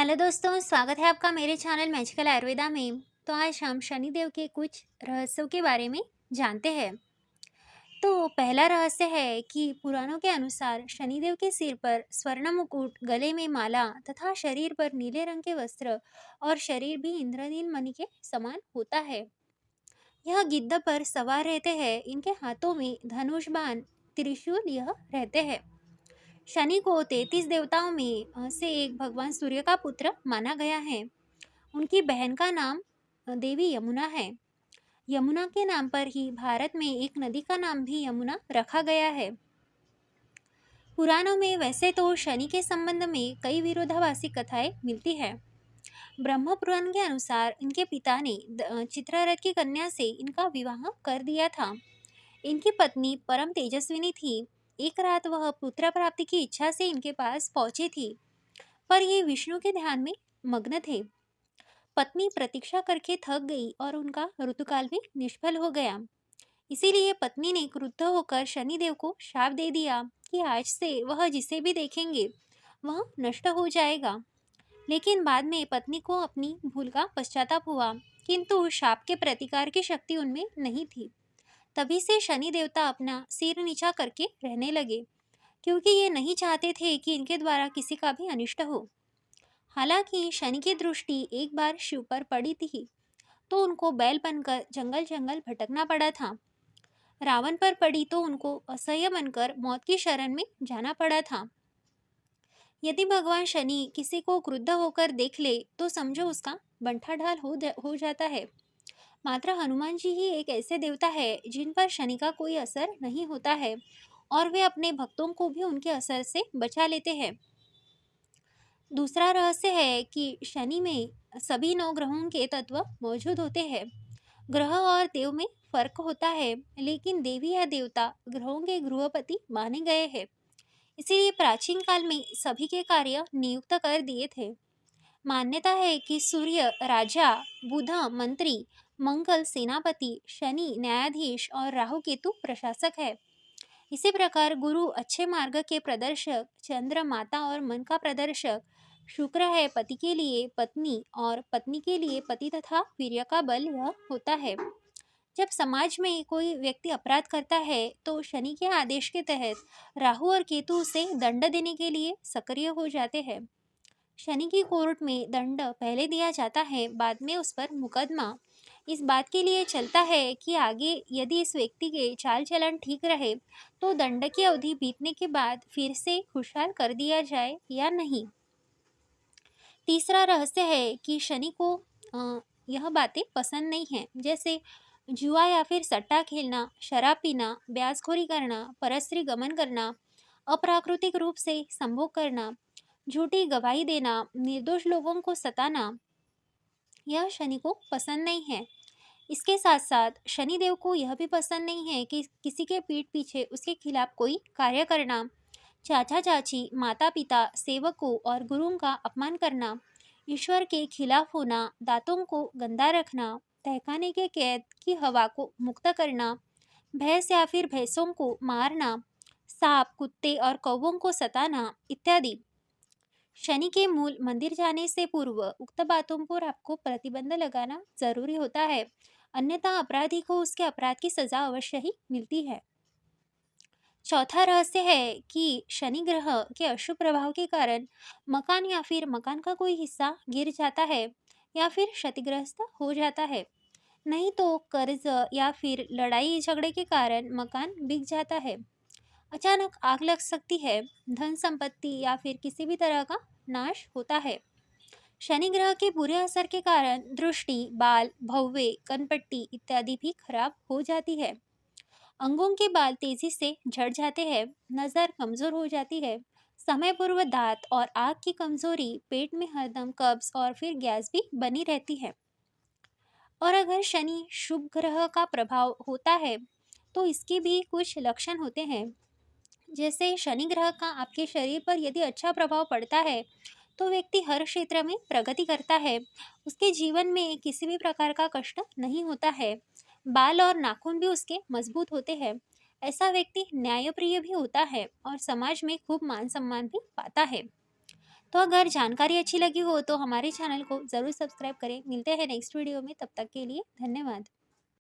Hello दोस्तों, स्वागत है आपका मेरे चैनल मैजिकल आयुर्वेदा में। तो आज हम शनिदेव के कुछ रहस्यों के बारे में जानते हैं। तो पहला रहस्य है कि पुराणों के अनुसार शनिदेव के सिर पर स्वर्ण मुकुट, गले में माला तथा शरीर पर नीले रंग के वस्त्र और शरीर भी इंद्रनील मणि के समान होता है। यह गिद्ध पर सवार रहते हैं। इनके हाथों में धनुष बाण, त्रिशूल यह रहते हैं। शनि को 33 देवताओं में से एक भगवान सूर्य का पुत्र माना गया है। उनकी बहन का नाम देवी यमुना है। यमुना के नाम पर ही भारत में एक नदी का नाम भी यमुना रखा गया है। पुराणों में वैसे तो शनि के संबंध में कई विरोधाभासी कथाएं मिलती है। ब्रह्म पुराण के अनुसार इनके पिता ने चित्ररथ की कन्या से इनका विवाह कर दिया था। इनकी पत्नी परम तेजस्विनी थी। एक रात वह पुत्र प्राप्ति की इच्छा से इनके पास पहुंची थी, पर ये विष्णु के ध्यान में मग्न थे। पत्नी प्रतीक्षा करके थक गई और उनका ऋतुकाल भी निष्फल हो गया। इसीलिए पत्नी ने क्रुद्ध होकर शनिदेव को शाप दे दिया कि आज से वह जिसे भी देखेंगे वह नष्ट हो जाएगा। लेकिन बाद में पत्नी को अपनी भूल का पश्चाताप हुआ, किंतु शाप के प्रतिकार की शक्ति उनमें नहीं थी। तभी से शनि देवता अपना सिर नीचा करके रहने लगे, क्योंकि ये नहीं चाहते थे कि इनके द्वारा किसी का भी अनिष्ट हो। हालांकि शनि की दृष्टि एक बार शिव पर पड़ी थी, तो उनको बैल बनकर जंगल जंगल भटकना पड़ा था। रावण पर पड़ी तो उनको असह्य बनकर मौत की शरण में जाना पड़ा था। यदि भगवान शनि किसी को क्रुद्ध होकर देख ले तो समझो उसका बंठा ढाल हो जाता है। मात्र हनुमान जी ही एक ऐसे देवता है जिन पर शनि का कोई असर नहीं होता है और वे अपने भक्तों को भी उनके असर से बचा लेते हैं। दूसरा रहस्य है कि शनि में सभी 9 ग्रहों के तत्व मौजूद होते हैं। ग्रह और देव में फर्क होता है, लेकिन देवी या देवता ग्रहों के गृहपति माने गए हैं। इसीलिए प्राचीन काल में सभी के कार्य नियुक्त कर दिए थे। मान्यता है कि सूर्य राजा, बुध मंत्री, मंगल सेनापति, शनि न्यायाधीश और राहु केतु प्रशासक है। इसी प्रकार गुरु अच्छे मार्ग के प्रदर्शक, चंद्र माता और मन का प्रदर्शक, शुक्र है पति के लिए पत्नी और पत्नी के लिए पति तथा वीर्य का बल यह होता है। जब समाज में कोई व्यक्ति अपराध करता है तो शनि के आदेश के तहत राहु और केतु उसे दंड देने के लिए सक्रिय हो जाते हैं। शनि की कोर्ट में दंड पहले दिया जाता है, बाद में उस पर मुकदमा इस बात के लिए चलता है कि आगे यदि इस व्यक्ति के चाल चलन ठीक रहे तो दंड की अवधि बीतने के बाद फिर से खुशहाल कर दिया जाए या नहीं। तीसरा रहस्य है कि शनि को यह बातें पसंद नहीं है, जैसे जुआ या फिर सट्टा खेलना, शराब पीना, ब्याजखोरी करना, परस्त्री गमन करना, अप्राकृतिक रूप से संभोग करना, झूठी गवाही देना, निर्दोष लोगों को सताना, यह शनि को पसंद नहीं है। इसके साथ साथ शनिदेव को यह भी पसंद नहीं है कि किसी के पीठ पीछे उसके खिलाफ कोई कार्य करना, चाचा चाची, माता पिता, सेवकों और गुरुओं का अपमान करना, ईश्वर के खिलाफ होना, दांतों को गंदा रखना, तहखाने के कैद की हवा को मुक्त करना, भैंस या फिर भैंसों को मारना, सांप, कुत्ते और कौवों को सताना इत्यादि। शनि के मूल मंदिर जाने से पूर्व उक्त बातों पर आपको प्रतिबंध लगाना जरूरी होता है, अन्यथा अपराधी को उसके अपराध की सजा अवश्य ही मिलती है। चौथा रहस्य है कि शनि ग्रह के अशुभ प्रभाव के कारण मकान या फिर मकान का कोई हिस्सा गिर जाता है या फिर क्षतिग्रस्त हो जाता है। नहीं तो कर्ज या फिर लड़ाई झगड़े के कारण मकान बिक जाता है। अचानक आग लग सकती है, धन संपत्ति या फिर किसी भी तरह का नाश होता है। शनि ग्रह के बुरे असर के कारण दृष्टि, बाल, भव्य, कनपट्टी इत्यादि भी खराब हो जाती है। अंगों के बाल तेजी से झड़ जाते हैं, नजर कमजोर हो जाती है, समय पूर्व दांत और आंख की कमजोरी, पेट में हरदम कब्ज और फिर गैस भी बनी रहती है। और अगर शनि शुभ ग्रह का प्रभाव होता है तो इसके भी कुछ लक्षण होते हैं। जैसे शनि ग्रह का आपके शरीर पर यदि अच्छा प्रभाव पड़ता है तो व्यक्ति हर क्षेत्र में प्रगति करता है, उसके जीवन में किसी भी प्रकार का कष्ट नहीं होता है, बाल और नाखून भी उसके मजबूत होते हैं। ऐसा व्यक्ति न्यायप्रिय भी होता है और समाज में खूब मान सम्मान भी पाता है। तो अगर जानकारी अच्छी लगी हो तो हमारे चैनल को ज़रूर सब्सक्राइब करें। मिलते हैं नेक्स्ट वीडियो में, तब तक के लिए धन्यवाद।